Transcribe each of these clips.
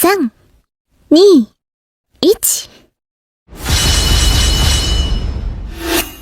3、2、1。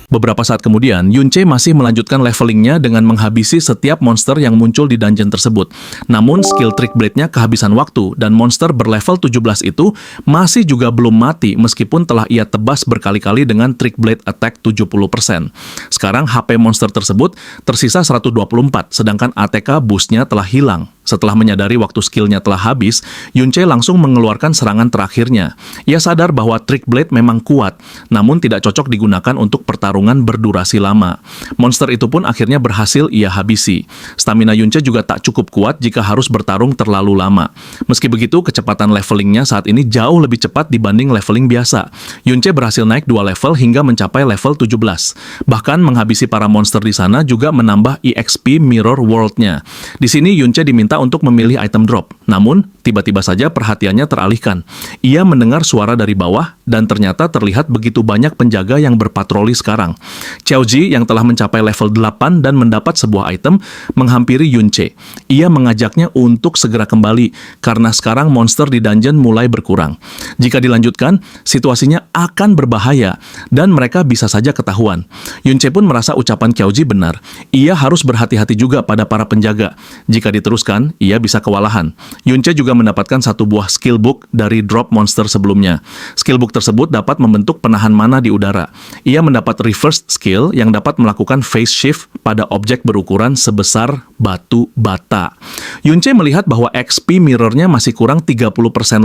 Beberapa saat kemudian, Yunche masih melanjutkan levelingnya dengan menghabisi setiap monster yang muncul di dungeon tersebut. Namun, skill Trick Blade-nya kehabisan waktu, dan monster berlevel 17 itu masih juga belum mati meskipun telah ia tebas berkali-kali dengan Trick Blade Attack 70%. Sekarang, HP monster tersebut tersisa 124, sedangkan ATK boost-nya telah hilang. Setelah menyadari waktu skillnya telah habis, Yunche langsung mengeluarkan serangan terakhirnya. Ia sadar bahwa Trick Blade memang kuat, namun tidak cocok digunakan untuk pertarungan berdurasi lama. Monster itu pun akhirnya berhasil ia habisi. Stamina Yunche juga tak cukup kuat jika harus bertarung terlalu lama. Meski begitu, kecepatan levelingnya saat ini jauh lebih cepat dibanding leveling biasa. Yunche berhasil naik 2 level hingga mencapai level 17. Bahkan menghabisi para monster di sana juga menambah EXP Mirror World-nya. Di sini Yunche diminta untuk memilih item drop. Namun, tiba-tiba saja perhatiannya teralihkan. Ia mendengar suara dari bawah dan ternyata terlihat begitu banyak penjaga yang berpatroli sekarang. Xiaoji yang telah mencapai level 8 dan mendapat sebuah item menghampiri Yunche. Ia mengajaknya untuk segera kembali karena sekarang monster di dungeon mulai berkurang. Jika dilanjutkan, situasinya akan berbahaya dan mereka bisa saja ketahuan. Yunche pun merasa ucapan Xiaoji benar. Ia harus berhati-hati juga pada para penjaga. Jika diteruskan, ia bisa kewalahan. Yunche juga mendapatkan satu buah skill book dari drop monster sebelumnya. Skill book tersebut dapat membentuk penahan mana di udara. Ia mendapat reverse skill yang dapat melakukan phase shift pada objek berukuran sebesar batu bata. Yunche melihat bahwa XP mirror-nya masih kurang 30%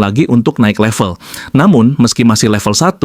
lagi untuk naik level. Namun, meski masih level 1,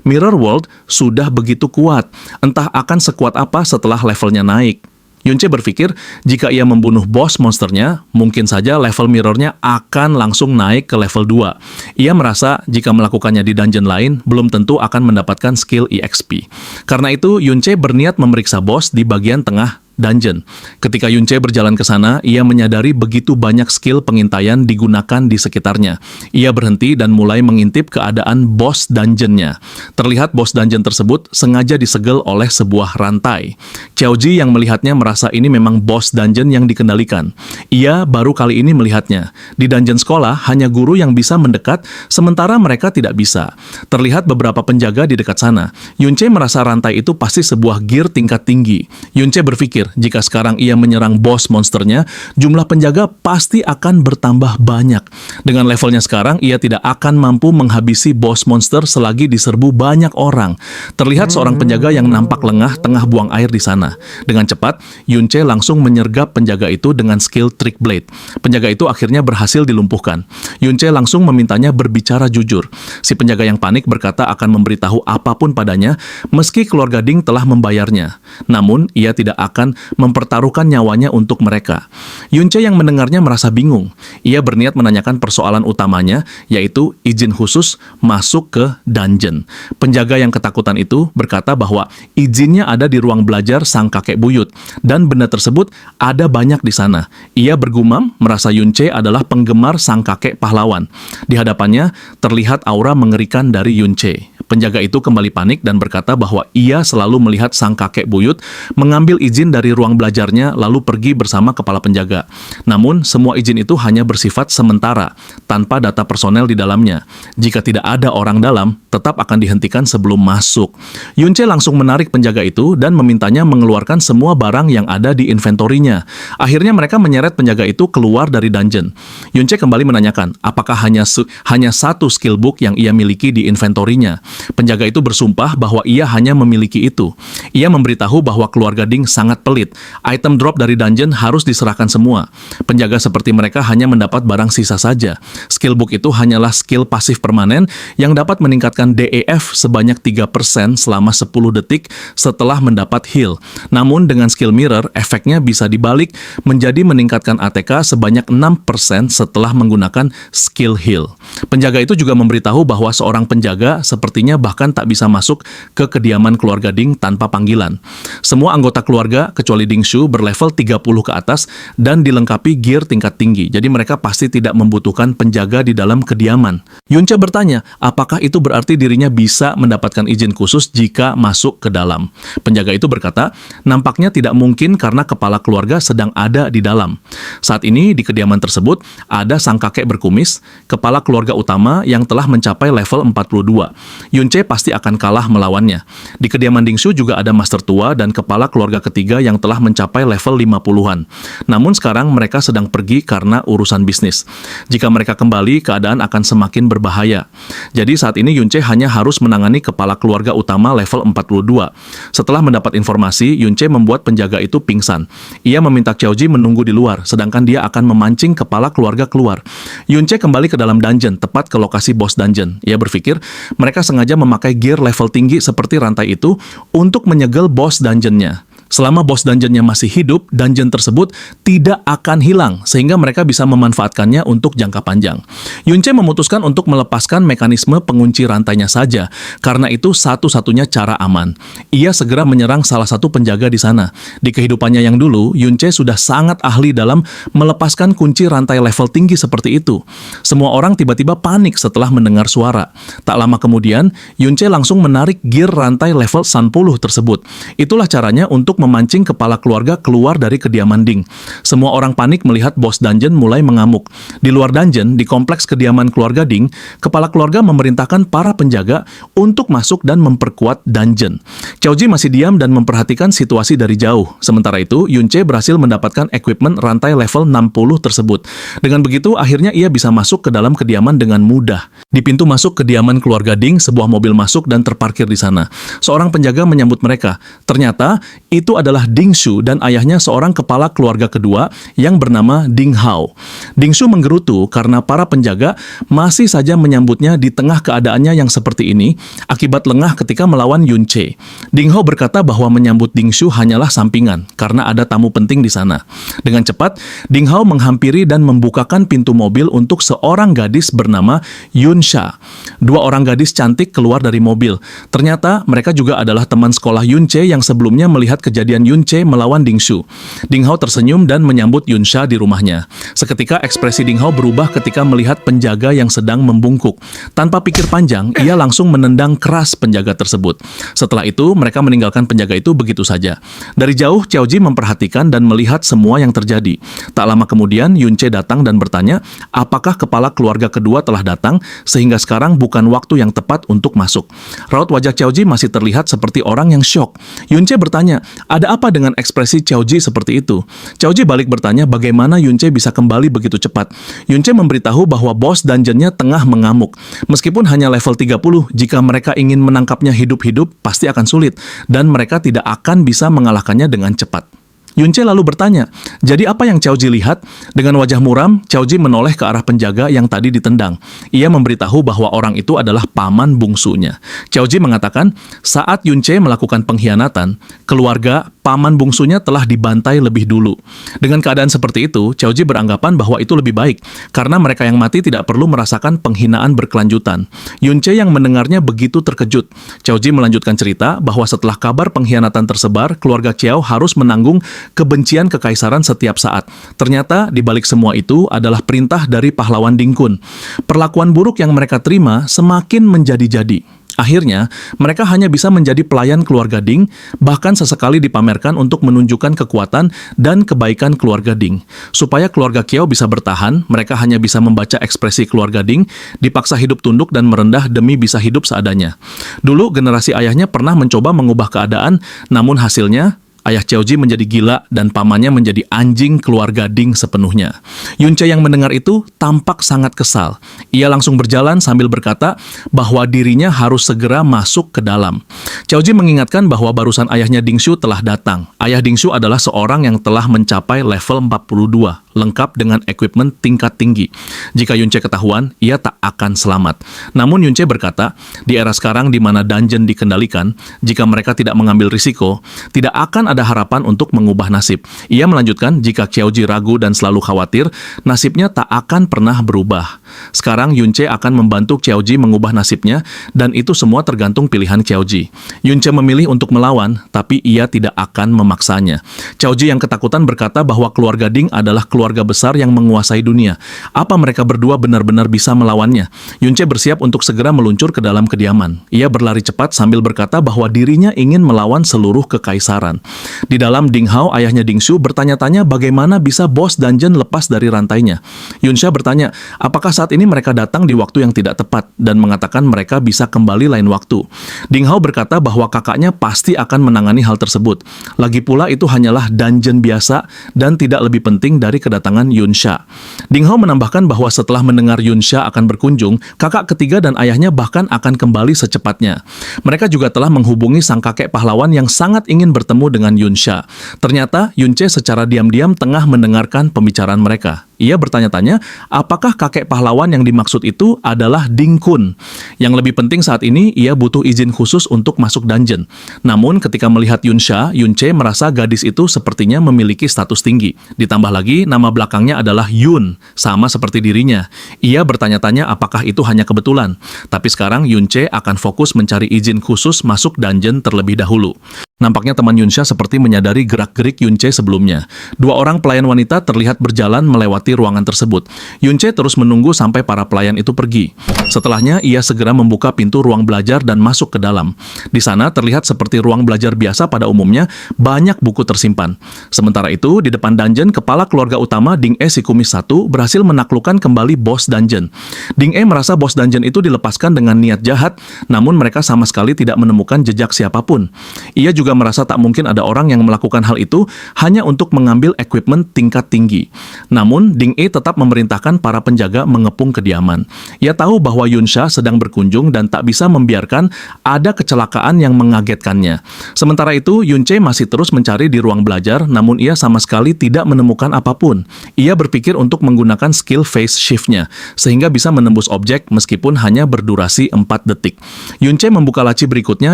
Mirror World sudah begitu kuat. Entah akan sekuat apa setelah levelnya naik. Yunche berpikir, jika ia membunuh boss monsternya, mungkin saja level mirrornya akan langsung naik ke level 2. Ia merasa jika melakukannya di dungeon lain, belum tentu akan mendapatkan skill EXP. Karena itu, Yunche berniat memeriksa boss di bagian tengah dungeon. Ketika Yunche berjalan ke sana, ia menyadari begitu banyak skill pengintaian digunakan di sekitarnya. Ia berhenti dan mulai mengintip keadaan boss dungeonnya. Terlihat boss dungeon tersebut sengaja disegel oleh sebuah rantai. Xiaoji yang melihatnya merasa ini memang boss dungeon yang dikendalikan. Ia baru kali ini melihatnya. Di dungeon sekolah, hanya guru yang bisa mendekat, sementara mereka tidak bisa. Terlihat beberapa penjaga di dekat sana. Yunche merasa rantai itu pasti sebuah gear tingkat tinggi. Yunche berpikir, jika sekarang ia menyerang boss monsternya, jumlah penjaga pasti akan bertambah banyak. Dengan levelnya sekarang, ia tidak akan mampu menghabisi boss monster selagi diserbu banyak orang. Terlihat seorang penjaga yang nampak lengah tengah buang air di sana. Dengan cepat, Yunche langsung menyergap penjaga itu dengan skill Trick Blade. Penjaga itu akhirnya berhasil dilumpuhkan. Yunche langsung memintanya berbicara jujur. Si penjaga yang panik berkata akan memberitahu apapun padanya, meski keluarga Ding telah membayarnya. Namun, ia tidak akan mempertaruhkan nyawanya untuk mereka. Yunche yang mendengarnya merasa bingung. Ia berniat menanyakan persoalan utamanya, yaitu izin khusus masuk ke dungeon. Penjaga yang ketakutan itu berkata bahwa izinnya ada di ruang belajar sang kakek buyut, dan benda tersebut ada banyak di sana. Ia bergumam merasa Yunche adalah penggemar sang kakek pahlawan. Di hadapannya terlihat aura mengerikan dari Yunche. Penjaga itu kembali panik dan berkata bahwa ia selalu melihat sang kakek buyut mengambil izin dari ruang belajarnya lalu pergi bersama kepala penjaga. Namun, semua izin itu hanya bersifat sementara, tanpa data personel di dalamnya. Jika tidak ada orang dalam, tetap akan dihentikan sebelum masuk. Yunche langsung menarik penjaga itu dan memintanya mengeluarkan semua barang yang ada di inventorinya. Akhirnya mereka menyeret penjaga itu keluar dari dungeon. Yunche kembali menanyakan, apakah hanya satu skill book yang ia miliki di inventorinya. Penjaga itu bersumpah bahwa ia hanya memiliki itu. Ia memberitahu bahwa keluarga Ding sangat pelit. Item drop dari dungeon harus diserahkan semua. Penjaga seperti mereka hanya mendapat barang sisa saja. Skill book itu hanyalah skill pasif permanen yang dapat meningkatkan DEF sebanyak 3% selama 10 detik setelah mendapat heal. Namun dengan skill mirror, efeknya bisa dibalik menjadi meningkatkan ATK sebanyak 6% setelah menggunakan skill heal. Penjaga itu juga memberitahu bahwa seorang penjaga seperti istrinya bahkan tak bisa masuk ke kediaman keluarga Ding tanpa panggilan. Semua anggota keluarga kecuali Ding Shu berlevel 30 ke atas dan dilengkapi gear tingkat tinggi. Jadi mereka pasti tidak membutuhkan penjaga di dalam kediaman. Yunce bertanya, apakah itu berarti dirinya bisa mendapatkan izin khusus jika masuk ke dalam? Penjaga itu berkata, nampaknya tidak mungkin karena kepala keluarga sedang ada di dalam. Saat ini di kediaman tersebut ada sang kakek berkumis, kepala keluarga utama yang telah mencapai level 42. Yunce pasti akan kalah melawannya. Di kediaman Ding Shu juga ada master tua dan kepala keluarga ketiga yang telah mencapai level 50-an. Namun sekarang mereka sedang pergi karena urusan bisnis. Jika mereka kembali, keadaan akan semakin berbahaya. Jadi saat ini Yunce hanya harus menangani kepala keluarga utama level 42. Setelah mendapat informasi, Yunce membuat penjaga itu pingsan. Ia meminta Xiaoji menunggu di luar, sedangkan dia akan memancing kepala keluarga keluar. Yunce kembali ke dalam dungeon, tepat ke lokasi boss dungeon. Ia berpikir, mereka sengaja memakai gear level tinggi seperti rantai itu untuk menyegel boss dungeonnya. Selama boss dungeonnya masih hidup, dungeon tersebut tidak akan hilang, sehingga mereka bisa memanfaatkannya untuk jangka panjang. Yunce memutuskan untuk melepaskan mekanisme pengunci rantainya saja, karena itu satu-satunya cara aman. Ia segera menyerang salah satu penjaga di sana. Di kehidupannya yang dulu, Yunce sudah sangat ahli dalam melepaskan kunci rantai level tinggi seperti itu. Semua orang tiba-tiba panik setelah mendengar suara. Tak lama kemudian, Yunce langsung menarik gear rantai level 10 tersebut. Itulah caranya untuk memancing kepala keluarga keluar dari kediaman Ding. Semua orang panik melihat bos dungeon mulai mengamuk. Di luar dungeon, di kompleks kediaman keluarga Ding, kepala keluarga memerintahkan para penjaga untuk masuk dan memperkuat dungeon. Xiaoji masih diam dan memperhatikan situasi dari jauh. Sementara itu, Yunce berhasil mendapatkan equipment rantai level 60 tersebut. Dengan begitu, akhirnya ia bisa masuk ke dalam kediaman dengan mudah. Di pintu masuk kediaman keluarga Ding, sebuah mobil masuk dan terparkir di sana. Seorang penjaga menyambut mereka. Ternyata, itu adalah Ding Shu dan ayahnya seorang kepala keluarga kedua yang bernama Ding Hao. Ding Shu menggerutu karena para penjaga masih saja menyambutnya di tengah keadaannya yang seperti ini akibat lengah ketika melawan Yunce. Ding Hao berkata bahwa menyambut Ding Shu hanyalah sampingan karena ada tamu penting di sana. Dengan cepat, Ding Hao menghampiri dan membukakan pintu mobil untuk seorang gadis bernama Yun Sha. Dua orang gadis cantik keluar dari mobil. Ternyata mereka juga adalah teman sekolah Yunce yang sebelumnya melihat kejadian Yunce melawan Ding Shu. Ding Hao tersenyum dan menyambut Yun Sha di rumahnya. Seketika ekspresi Ding Hao berubah ketika melihat penjaga yang sedang membungkuk. Tanpa pikir panjang, ia langsung menendang keras penjaga tersebut. Setelah itu, mereka meninggalkan penjaga itu begitu saja. Dari jauh, Xiaoji memperhatikan dan melihat semua yang terjadi. Tak lama kemudian, Yunce datang dan bertanya, apakah kepala keluarga kedua telah datang, sehingga sekarang bukan waktu yang tepat untuk masuk. Raut wajah Xiaoji masih terlihat seperti orang yang syok. Yunce bertanya, ada apa dengan ekspresi Xiaoji seperti itu? Xiaoji balik bertanya bagaimana Yunce bisa kembali begitu cepat. Yunce memberitahu bahwa bos dungeonnya tengah mengamuk. Meskipun hanya level 30, jika mereka ingin menangkapnya hidup-hidup, pasti akan sulit, dan mereka tidak akan bisa mengalahkannya dengan cepat. Yunce lalu bertanya, jadi apa yang Xiaoji lihat? Dengan wajah muram, Xiaoji menoleh ke arah penjaga yang tadi ditendang. Ia memberitahu bahwa orang itu adalah paman bungsunya. Xiaoji mengatakan, saat Yunce melakukan pengkhianatan, keluarga paman bungsunya telah dibantai lebih dulu. Dengan keadaan seperti itu, Xiaoji beranggapan bahwa itu lebih baik, karena mereka yang mati tidak perlu merasakan penghinaan berkelanjutan. Yunce yang mendengarnya begitu terkejut. Xiaoji melanjutkan cerita bahwa setelah kabar pengkhianatan tersebar, keluarga Qiao harus menanggung kebencian kekaisaran setiap saat. Ternyata di balik semua itu adalah perintah dari pahlawan Ding Kun. Perlakuan buruk yang mereka terima semakin menjadi-jadi. Akhirnya, mereka hanya bisa menjadi pelayan keluarga Ding, bahkan sesekali dipamerkan untuk menunjukkan kekuatan dan kebaikan keluarga Ding. Supaya keluarga Qiao bisa bertahan, mereka hanya bisa membaca ekspresi keluarga Ding, dipaksa hidup tunduk dan merendah demi bisa hidup seadanya. Dulu, generasi ayahnya pernah mencoba mengubah keadaan, namun hasilnya, ayah Xiaoji menjadi gila dan pamannya menjadi anjing keluarga Ding sepenuhnya. Yunce yang mendengar itu tampak sangat kesal. Ia langsung berjalan sambil berkata bahwa dirinya harus segera masuk ke dalam. Xiaoji mengingatkan bahwa barusan ayahnya Ding Shu telah datang. Ayah Ding Shu adalah seorang yang telah mencapai level 42. Lengkap dengan equipment tingkat tinggi. Jika Yunce ketahuan, ia tak akan selamat. Namun Yunce berkata, di era sekarang di mana dungeon dikendalikan, jika mereka tidak mengambil risiko, tidak akan ada harapan untuk mengubah nasib. Ia melanjutkan, jika Xiaoji ragu dan selalu khawatir, nasibnya tak akan pernah berubah. Sekarang Yunce akan membantu Qiaoji mengubah nasibnya, dan itu semua tergantung pilihan Qiaoji. Yunce memilih untuk melawan, tapi ia tidak akan memaksanya. Qiaoji yang ketakutan berkata bahwa keluarga Ding adalah keluarga besar yang menguasai dunia. Apa mereka berdua benar-benar bisa melawannya? Yunce bersiap untuk segera meluncur ke dalam kediaman. Ia berlari cepat sambil berkata bahwa dirinya ingin melawan seluruh kekaisaran. Di dalam, Ding Hao, ayahnya Ding Shu, bertanya-tanya bagaimana bisa bos dungeon lepas dari rantainya. Yunsha bertanya, apakah saat ini mereka datang di waktu yang tidak tepat, dan mengatakan mereka bisa kembali lain waktu. Ding Hao berkata bahwa kakaknya pasti akan menangani hal tersebut. Lagi pula itu hanyalah dungeon biasa dan tidak lebih penting dari kedatangan Yunsha. Ding Hao menambahkan bahwa setelah mendengar Yunsha akan berkunjung, kakak ketiga dan ayahnya bahkan akan kembali secepatnya. Mereka juga telah menghubungi sang kakek pahlawan yang sangat ingin bertemu dengan Yunsha. Ternyata Yunce secara diam-diam tengah mendengarkan pembicaraan mereka. Ia bertanya-tanya, apakah kakek pahlawan yang dimaksud itu adalah Ding Kun? Yang lebih penting saat ini, ia butuh izin khusus untuk masuk dungeon. Namun, ketika melihat Yunsha, Yunce merasa gadis itu sepertinya memiliki status tinggi. Ditambah lagi, nama belakangnya adalah Yun, sama seperti dirinya. Ia bertanya-tanya apakah itu hanya kebetulan. Tapi sekarang Yunce akan fokus mencari izin khusus masuk dungeon terlebih dahulu. Nampaknya teman Yunsha seperti menyadari gerak-gerik Yunce sebelumnya. Dua orang pelayan wanita terlihat berjalan melewati ruangan tersebut. Yunce terus menunggu sampai para pelayan itu pergi. Setelahnya, ia segera membuka pintu ruang belajar dan masuk ke dalam. Di sana terlihat seperti ruang belajar biasa pada umumnya, banyak buku tersimpan. Sementara itu, di depan dungeon, kepala keluarga utama Ding E si Kumis 1 berhasil menaklukkan kembali bos dungeon. Ding E merasa bos dungeon itu dilepaskan dengan niat jahat, namun mereka sama sekali tidak menemukan jejak siapapun. Ia juga merasa tak mungkin ada orang yang melakukan hal itu hanya untuk mengambil equipment tingkat tinggi. Namun, Ding E tetap memerintahkan para penjaga mengepung kediaman. Ia tahu bahwa Yunsha sedang berkunjung dan tak bisa membiarkan ada kecelakaan yang mengagetkannya. Sementara itu, Yunce masih terus mencari di ruang belajar, namun ia sama sekali tidak menemukan apapun. Ia berpikir untuk menggunakan skill phase shift-nya, sehingga bisa menembus objek meskipun hanya berdurasi 4 detik. Yunce membuka laci berikutnya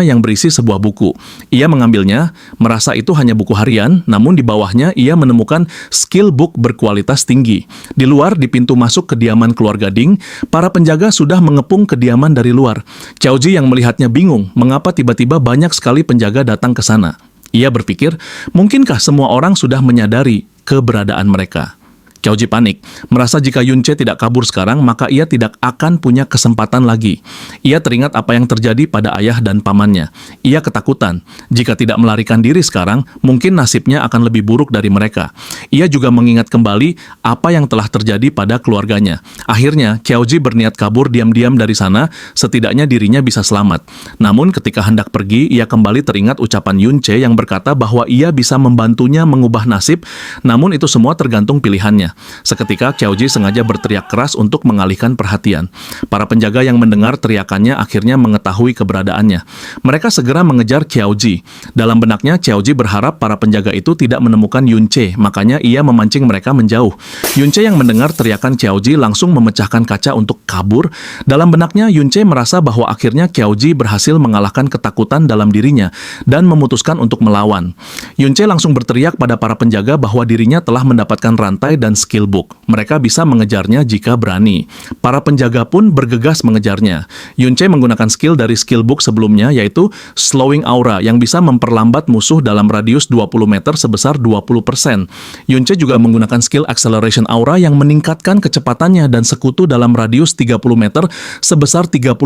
yang berisi sebuah buku. Ia mengambilnya, merasa itu hanya buku harian, namun di bawahnya ia menemukan skill book berkualitas tinggi. Di luar, di pintu masuk kediaman keluarga Ding, para penjaga sudah mengepung kediaman dari luar. Qiaoji yang melihatnya bingung, mengapa tiba-tiba banyak sekali penjaga datang ke sana. Ia berpikir, mungkinkah semua orang sudah menyadari keberadaan mereka? Qiaoji panik, merasa jika Yunce tidak kabur sekarang, maka ia tidak akan punya kesempatan lagi. Ia teringat apa yang terjadi pada ayah dan pamannya. Ia ketakutan, jika tidak melarikan diri sekarang, mungkin nasibnya akan lebih buruk dari mereka. Ia juga mengingat kembali apa yang telah terjadi pada keluarganya. Akhirnya, Qiaoji berniat kabur diam-diam dari sana, setidaknya dirinya bisa selamat. Namun ketika hendak pergi, ia kembali teringat ucapan Yunce yang berkata bahwa ia bisa membantunya mengubah nasib, namun itu semua tergantung pilihannya. Seketika Qiaoji sengaja berteriak keras untuk mengalihkan perhatian. Para penjaga yang mendengar teriakannya akhirnya mengetahui keberadaannya. Mereka segera mengejar Qiaoji. Dalam benaknya, Qiaoji berharap para penjaga itu tidak menemukan Yunce, makanya ia memancing mereka menjauh. Yunce yang mendengar teriakan Qiaoji langsung memecahkan kaca untuk kabur. Dalam benaknya, Yunce merasa bahwa akhirnya Qiaoji berhasil mengalahkan ketakutan dalam dirinya dan memutuskan untuk melawan. Yunce langsung berteriak pada para penjaga bahwa dirinya telah mendapatkan rantai dan skill book. Mereka bisa mengejarnya jika berani. Para penjaga pun bergegas mengejarnya. Yunce menggunakan skill dari skill book sebelumnya, yaitu Slowing Aura, yang bisa memperlambat musuh dalam radius 20 meter sebesar 20%. Yunce juga menggunakan skill Acceleration Aura yang meningkatkan kecepatannya dan sekutu dalam radius 30 meter sebesar 30%.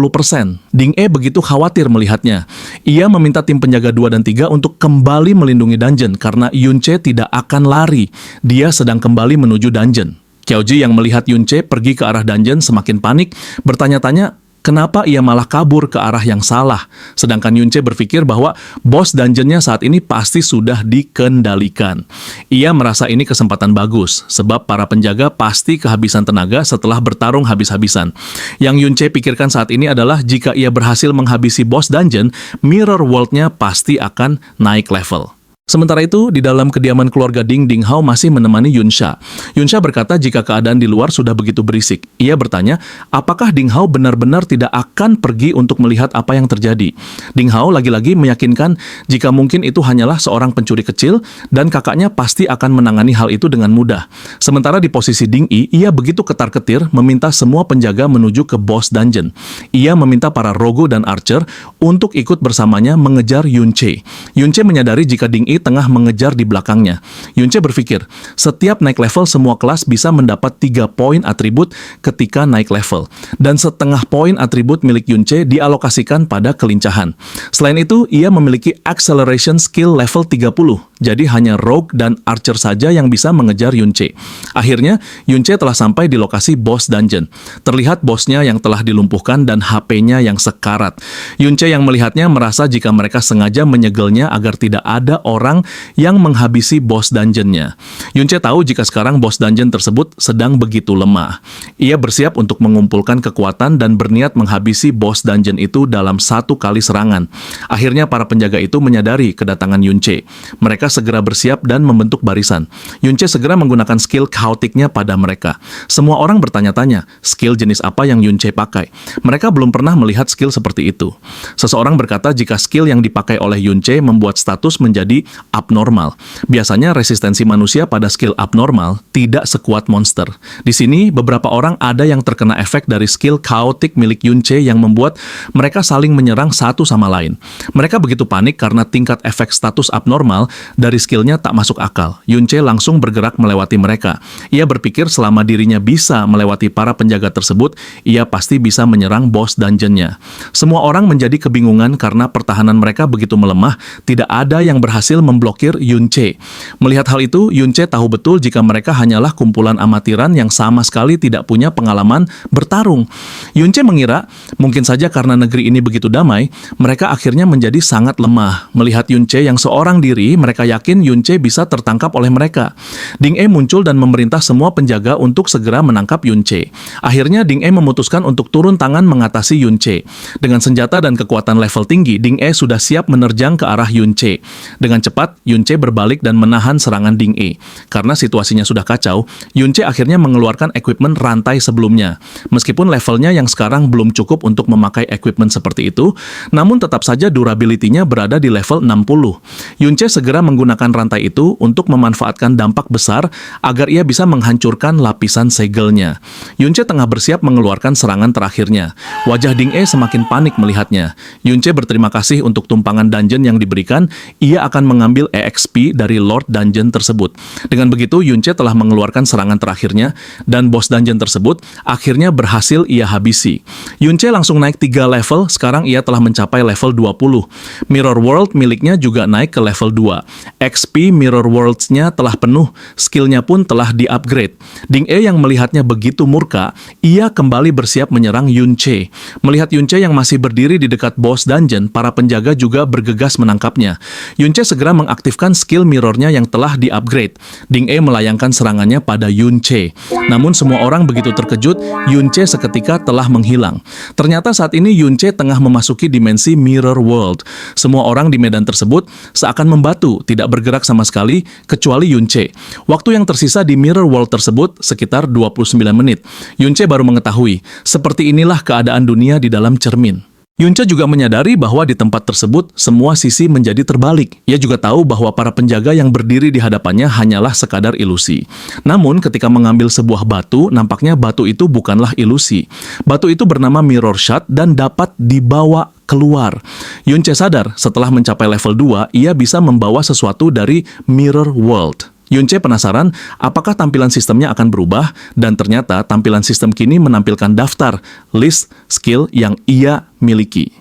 Ding E begitu khawatir melihatnya. Ia meminta tim penjaga 2 dan 3 untuk kembali melindungi dungeon karena Yunce tidak akan lari. Dia sedang kembali menuju dungeon. Qiaoji yang melihat Yunce pergi ke arah dungeon semakin panik, bertanya-tanya kenapa ia malah kabur ke arah yang salah. Sedangkan Yunce berpikir bahwa bos dungeonnya saat ini pasti sudah dikendalikan. Ia merasa ini kesempatan bagus, sebab para penjaga pasti kehabisan tenaga setelah bertarung habis-habisan. Yang Yunce pikirkan saat ini adalah jika ia berhasil menghabisi bos dungeon, Mirror World-nya pasti akan naik level. Sementara itu, di dalam kediaman keluarga Ding Hao masih menemani Yunsha. Yunsha berkata jika keadaan di luar sudah begitu berisik. Ia bertanya, apakah Ding Hao benar-benar tidak akan pergi untuk melihat apa yang terjadi? Ding Hao lagi-lagi meyakinkan jika mungkin itu hanyalah seorang pencuri kecil dan kakaknya pasti akan menangani hal itu dengan mudah. Sementara di posisi Ding Yi, ia begitu ketar-ketir meminta semua penjaga menuju ke boss dungeon. Ia meminta para rogo dan archer untuk ikut bersamanya mengejar Yunche. Yunche menyadari jika Ding Yi tengah mengejar di belakangnya. Yunche berpikir, setiap naik level semua kelas bisa mendapat 3 poin atribut ketika naik level. Dan setengah poin atribut milik Yunche dialokasikan pada kelincahan. Selain itu, ia memiliki acceleration skill level 30. Jadi hanya rogue dan archer saja yang bisa mengejar Yunche. Akhirnya, Yunche telah sampai di lokasi boss dungeon. Terlihat bosnya yang telah dilumpuhkan dan HP-nya yang sekarat. Yunche yang melihatnya merasa jika mereka sengaja menyegelnya agar tidak ada orang yang menghabisi boss dungeon-nya. Yunche tahu jika sekarang boss dungeon tersebut sedang begitu lemah. Ia bersiap untuk mengumpulkan kekuatan dan berniat menghabisi boss dungeon itu dalam satu kali serangan. Akhirnya para penjaga itu menyadari kedatangan Yunche. Mereka segera bersiap dan membentuk barisan. Yunche segera menggunakan skill chaotic-nya pada mereka. Semua orang bertanya-tanya, skill jenis apa yang Yunche pakai? Mereka belum pernah melihat skill seperti itu. Seseorang berkata jika skill yang dipakai oleh Yunche membuat status menjadi abnormal. Biasanya resistensi manusia pada skill abnormal tidak sekuat monster. Di sini beberapa orang ada yang terkena efek dari skill chaotic milik Yunche yang membuat mereka saling menyerang satu sama lain. Mereka begitu panik karena tingkat efek status abnormal dari skillnya tak masuk akal. Yunche langsung bergerak melewati mereka. Ia berpikir selama dirinya bisa melewati para penjaga tersebut, ia pasti bisa menyerang boss dungeon-nya. Semua orang menjadi kebingungan karena pertahanan mereka begitu melemah, tidak ada yang berhasil memblokir Yunche. Melihat hal itu, Yunche tahu betul jika mereka hanyalah kumpulan amatiran yang sama sekali tidak punya pengalaman bertarung. Yunche mengira, mungkin saja karena negeri ini begitu damai, mereka akhirnya menjadi sangat lemah. Melihat Yunche yang seorang diri, mereka yakin Yunche bisa tertangkap oleh mereka. Ding E muncul dan memerintah semua penjaga untuk segera menangkap Yunche. Akhirnya Ding E memutuskan untuk turun tangan mengatasi Yunche. Dengan senjata dan kekuatan level tinggi, Ding E sudah siap menerjang ke arah Yunche. Dengan cepat, Yunche berbalik dan menahan serangan Ding E. Karena situasinya sudah kacau, Yunche akhirnya mengeluarkan equipment rantai sebelumnya. Meskipun levelnya yang sekarang belum cukup untuk memakai equipment seperti itu, namun tetap saja durability-nya berada di level 60. Yunche segera menggunakan rantai itu untuk memanfaatkan dampak besar agar ia bisa menghancurkan lapisan segelnya. Yunche tengah bersiap mengeluarkan serangan terakhirnya. Wajah Ding E semakin panik melihatnya. Yunche berterima kasih untuk tumpangan dungeon yang diberikan. Ia akan mengambil EXP dari Lord Dungeon tersebut. Dengan begitu, Yunche telah mengeluarkan serangan terakhirnya dan boss dungeon tersebut akhirnya berhasil ia habisi. Yunche langsung naik 3 level, sekarang ia telah mencapai level 20. Mirror World miliknya juga naik ke level 2. XP Mirror Worlds-nya telah penuh, skillnya pun telah di-upgrade. Ding E yang melihatnya begitu murka, ia kembali bersiap menyerang Yunche. Melihat Yunche yang masih berdiri di dekat boss dungeon, para penjaga juga bergegas menangkapnya. Yunche segera mengaktifkan skill mirrornya yang telah di-upgrade. Ding E melayangkan serangannya pada Yunche. Namun semua orang begitu terkejut, Yunche seketika telah menghilang. Ternyata saat ini Yunche tengah memasuki dimensi Mirror World. Semua orang di medan tersebut seakan membatu, tidak bergerak sama sekali, kecuali Yunche. Waktu yang tersisa di Mirror World tersebut sekitar 29 menit. Yunche baru mengetahui, seperti inilah keadaan dunia di dalam cermin. Yunche juga menyadari bahwa di tempat tersebut semua sisi menjadi terbalik. Ia juga tahu bahwa para penjaga yang berdiri di hadapannya hanyalah sekadar ilusi. Namun ketika mengambil sebuah batu, nampaknya batu itu bukanlah ilusi. Batu itu bernama Mirror Shot dan dapat dibawa keluar. Yunche sadar setelah mencapai level 2, ia bisa membawa sesuatu dari Mirror World. Yunche penasaran apakah tampilan sistemnya akan berubah, dan ternyata tampilan sistem kini menampilkan daftar list skill yang ia miliki.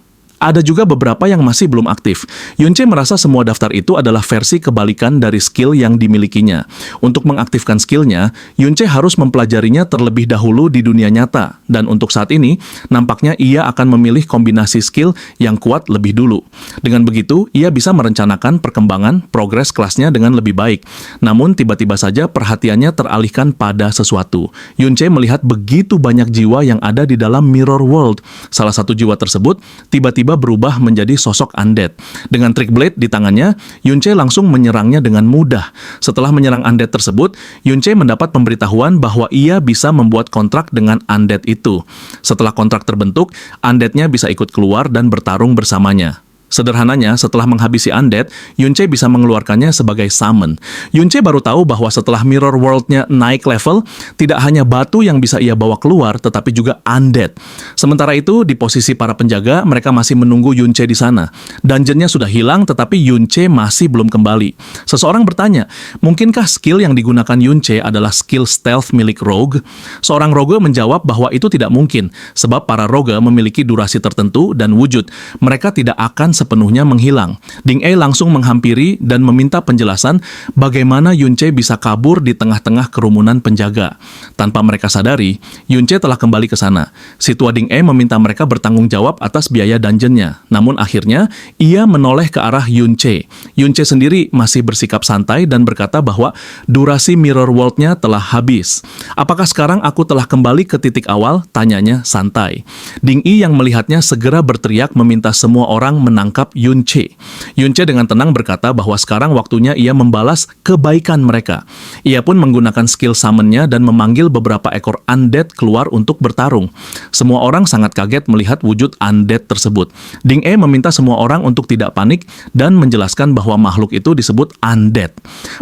Ada juga beberapa yang masih belum aktif. Yunche merasa semua daftar itu adalah versi kebalikan dari skill yang dimilikinya. Untuk mengaktifkan skillnya, Yunche harus mempelajarinya terlebih dahulu di dunia nyata. Dan untuk saat ini, nampaknya ia akan memilih kombinasi skill yang kuat lebih dulu. Dengan begitu, ia bisa merencanakan perkembangan progres kelasnya dengan lebih baik. Namun, tiba-tiba saja perhatiannya teralihkan pada sesuatu. Yunche melihat begitu banyak jiwa yang ada di dalam Mirror World. Salah satu jiwa tersebut tiba-tiba tiba-tiba berubah menjadi sosok undead. Dengan trik blade di tangannya, Yunche langsung menyerangnya dengan mudah. Setelah menyerang undead tersebut, Yunche mendapat pemberitahuan bahwa ia bisa membuat kontrak dengan undead itu. Setelah kontrak terbentuk, undeadnya bisa ikut keluar dan bertarung bersamanya. Sederhananya, setelah menghabisi undead, Yunche bisa mengeluarkannya sebagai summon. Yunche baru tahu bahwa setelah Mirror World-nya naik level, tidak hanya batu yang bisa ia bawa keluar, tetapi juga undead. Sementara itu, di posisi para penjaga, mereka masih menunggu Yunche di sana. Dungeon-nya sudah hilang, tetapi Yunche masih belum kembali. Seseorang bertanya, mungkinkah skill yang digunakan Yunche adalah skill stealth milik rogue? Seorang rogue menjawab bahwa itu tidak mungkin, sebab para rogue memiliki durasi tertentu dan wujud. Mereka tidak akan sepenuhnya menghilang. Ding E langsung menghampiri dan meminta penjelasan bagaimana Yunche bisa kabur di tengah-tengah kerumunan penjaga. Tanpa mereka sadari, Yunche telah kembali ke sana. Si tua Ding E meminta mereka bertanggung jawab atas biaya dungeonnya. Namun akhirnya, ia menoleh ke arah Yunche. Yunche sendiri masih bersikap santai dan berkata bahwa durasi Mirror World-nya telah habis. Apakah sekarang aku telah kembali ke titik awal? Tanyanya santai. Ding E yang melihatnya segera berteriak meminta semua orang menangkap Yunche. Yunche dengan tenang berkata bahwa sekarang waktunya ia membalas kebaikan mereka. Ia pun menggunakan skill summon-nya dan memanggil beberapa ekor undead keluar untuk bertarung. Semua orang sangat kaget melihat wujud undead tersebut. Ding E meminta semua orang untuk tidak panik dan menjelaskan bahwa makhluk itu disebut undead.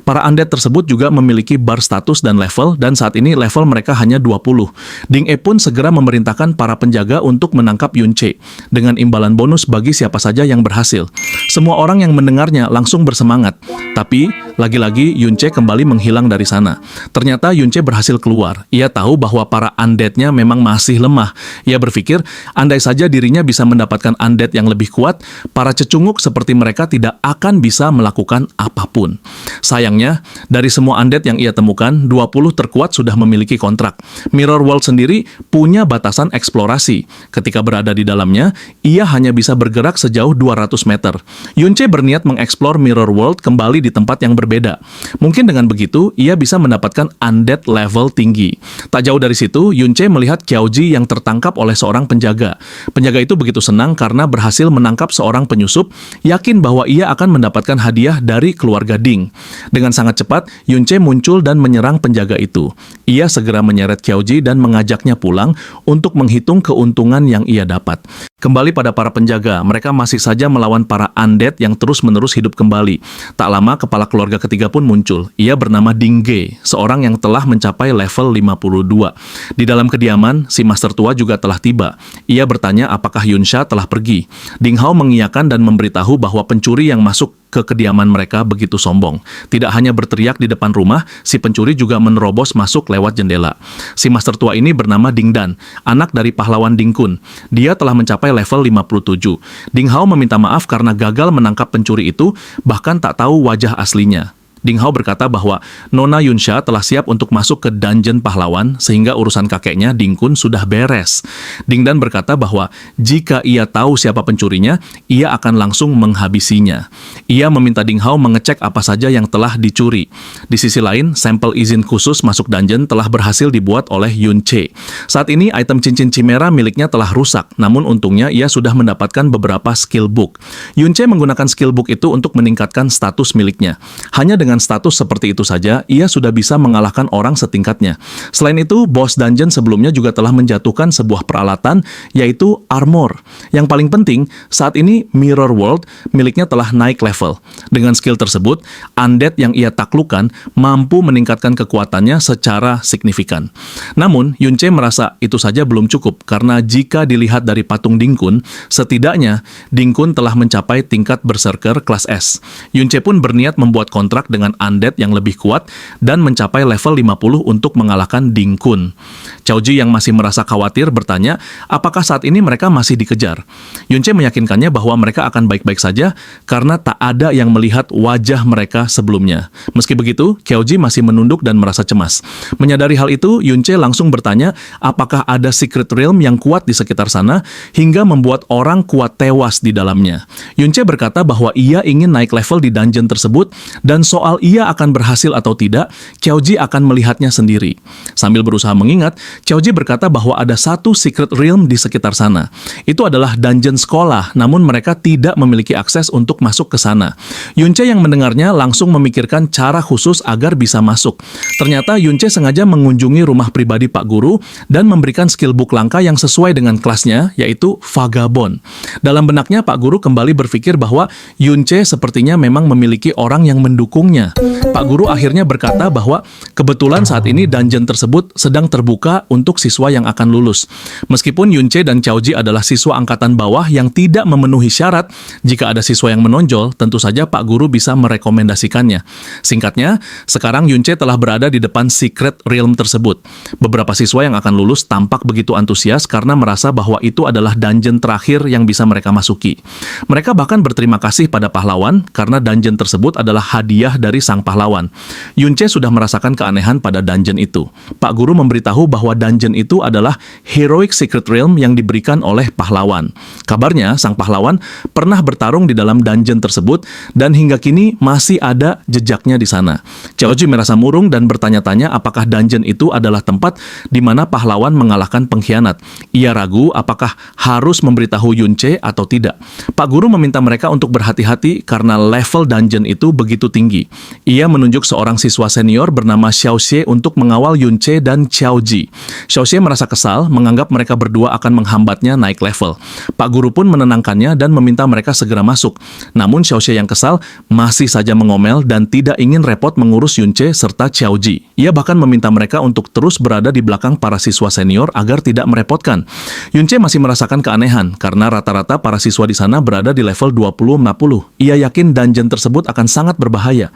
Para undead tersebut juga memiliki bar status dan level, dan saat ini level mereka hanya 20. Ding E pun segera memerintahkan para penjaga untuk menangkap Yunche dengan imbalan bonus bagi siapa saja yang berhasil. Semua orang yang mendengarnya langsung bersemangat. Tapi, lagi-lagi Yunche kembali menghilang dari sana. Ternyata Yunche berhasil keluar. Ia tahu bahwa para undead-nya memang masih lemah. Ia berpikir, andai saja dirinya bisa mendapatkan undead yang lebih kuat, para cecunguk seperti mereka tidak akan bisa melakukan apapun. Sayangnya, dari semua undead yang ia temukan, 20 terkuat sudah memiliki kontrak. Mirror World sendiri punya batasan eksplorasi. Ketika berada di dalamnya, ia hanya bisa bergerak sejauh 200 meter. Yunche berniat mengeksplor Mirror World kembali di tempat yang berbeda. Mungkin dengan begitu, ia bisa mendapatkan undead level tinggi. Tak jauh dari situ, Yunche melihat Qiaoji yang tertangkap oleh seorang penjaga. Penjaga itu begitu senang karena berhasil menangkap seorang penyusup, yakin bahwa ia akan mendapatkan hadiah dari keluarga Ding. Dengan sangat cepat, Yunche muncul dan menyerang penjaga itu. Ia segera menyeret Qiaoji dan mengajaknya pulang untuk menghitung keuntungan yang ia dapat. Kembali pada para penjaga, mereka masih saja melawan para undead yang terus-menerus hidup kembali. Tak lama, kepala keluarga ketiga pun muncul. Ia bernama Ding Ge, seorang yang telah mencapai level 52. Di dalam kediaman, si master tua juga telah tiba. Ia bertanya apakah Yunsha telah pergi. Ding Hao mengiyakan dan memberitahu bahwa pencuri yang masuk ke kediaman mereka begitu sombong. Tidak hanya berteriak di depan rumah, si pencuri juga menerobos masuk lewat jendela. Si master tua ini bernama Ding Dan, anak dari pahlawan Ding Kun. Dia telah mencapai level 57. Ding Hao meminta maaf karena gagal menangkap pencuri itu, bahkan tak tahu wajah aslinya. Ding Hao berkata bahwa Nona Yunsha telah siap untuk masuk ke dungeon pahlawan sehingga urusan kakeknya Ding Kun sudah beres. Ding Dan berkata bahwa jika ia tahu siapa pencurinya, ia akan langsung menghabisinya. Ia meminta Ding Hao mengecek apa saja yang telah dicuri. Di sisi lain, sampel izin khusus masuk dungeon telah berhasil dibuat oleh Yunche. Saat ini item cincin Chimera miliknya telah rusak, namun untungnya ia sudah mendapatkan beberapa skill book. Yunche menggunakan skill book itu untuk meningkatkan status miliknya. Hanya dengan status seperti itu saja, ia sudah bisa mengalahkan orang setingkatnya. Selain itu, boss dungeon sebelumnya juga telah menjatuhkan sebuah peralatan, yaitu armor. Yang paling penting, saat ini Mirror World miliknya telah naik level. Dengan skill tersebut, undead yang ia taklukkan mampu meningkatkan kekuatannya secara signifikan. Namun, Yunche merasa itu saja belum cukup, karena jika dilihat dari patung Ding Kun, setidaknya Ding Kun telah mencapai tingkat berserker kelas S. Yunche pun berniat membuat kontrak dengan undead yang lebih kuat dan mencapai level 50 untuk mengalahkan Ding Kun. Qiaoji yang masih merasa khawatir bertanya, apakah saat ini mereka masih dikejar? Yunche meyakinkannya bahwa mereka akan baik-baik saja karena tak ada yang melihat wajah mereka sebelumnya. Meski begitu, Qiaoji masih menunduk dan merasa cemas. Menyadari hal itu, Yunche langsung bertanya apakah ada secret realm yang kuat di sekitar sana hingga membuat orang kuat tewas di dalamnya. Yunche berkata bahwa ia ingin naik level di dungeon tersebut dan soal Soal ia akan berhasil atau tidak, Qiaoji akan melihatnya sendiri. Sambil berusaha mengingat, Qiaoji berkata bahwa ada satu secret realm di sekitar sana. Itu adalah dungeon sekolah, namun mereka tidak memiliki akses untuk masuk ke sana. Yunce yang mendengarnya langsung memikirkan cara khusus agar bisa masuk. Ternyata Yunce sengaja mengunjungi rumah pribadi Pak Guru dan memberikan skill book langka yang sesuai dengan kelasnya, yaitu Vagabond. Dalam benaknya, Pak Guru kembali berpikir bahwa Yunce sepertinya memang memiliki orang yang mendukungnya. Pak Guru akhirnya berkata bahwa kebetulan saat ini dungeon tersebut sedang terbuka untuk siswa yang akan lulus. Meskipun Yunce dan Qiaoji adalah siswa angkatan bawah yang tidak memenuhi syarat, jika ada siswa yang menonjol, tentu saja Pak Guru bisa merekomendasikannya. Singkatnya, sekarang Yunce telah berada di depan secret realm tersebut. Beberapa siswa yang akan lulus tampak begitu antusias karena merasa bahwa itu adalah dungeon terakhir yang bisa mereka masuki. Mereka bahkan berterima kasih pada pahlawan karena dungeon tersebut adalah hadiah dari sang pahlawan. Yunce sudah merasakan keanehan pada dungeon itu. Pak Guru memberitahu bahwa dungeon itu adalah heroic secret realm yang diberikan oleh pahlawan. Kabarnya, sang pahlawan pernah bertarung di dalam dungeon tersebut dan hingga kini masih ada jejaknya di sana. Qiaoji merasa murung dan bertanya-tanya apakah dungeon itu adalah tempat di mana pahlawan mengalahkan pengkhianat. Ia ragu apakah harus memberitahu Yunce atau tidak. Pak Guru meminta mereka untuk berhati-hati karena level dungeon itu begitu tinggi. Ia menunjuk seorang siswa senior bernama Xiaoxie untuk mengawal Yunce dan Qiaoji. Xiaoxie merasa kesal, menganggap mereka berdua akan menghambatnya naik level. Pak Guru pun menenangkannya dan meminta mereka segera masuk. Namun Xiaoxie yang kesal masih saja mengomel dan tidak ingin repot mengurus Yunce serta Qiaoji. Ia bahkan meminta mereka untuk terus berada di belakang para siswa senior agar tidak merepotkan. Yunce masih merasakan keanehan karena rata-rata para siswa di sana berada di level 20-50. Ia yakin dungeon tersebut akan sangat berbahaya.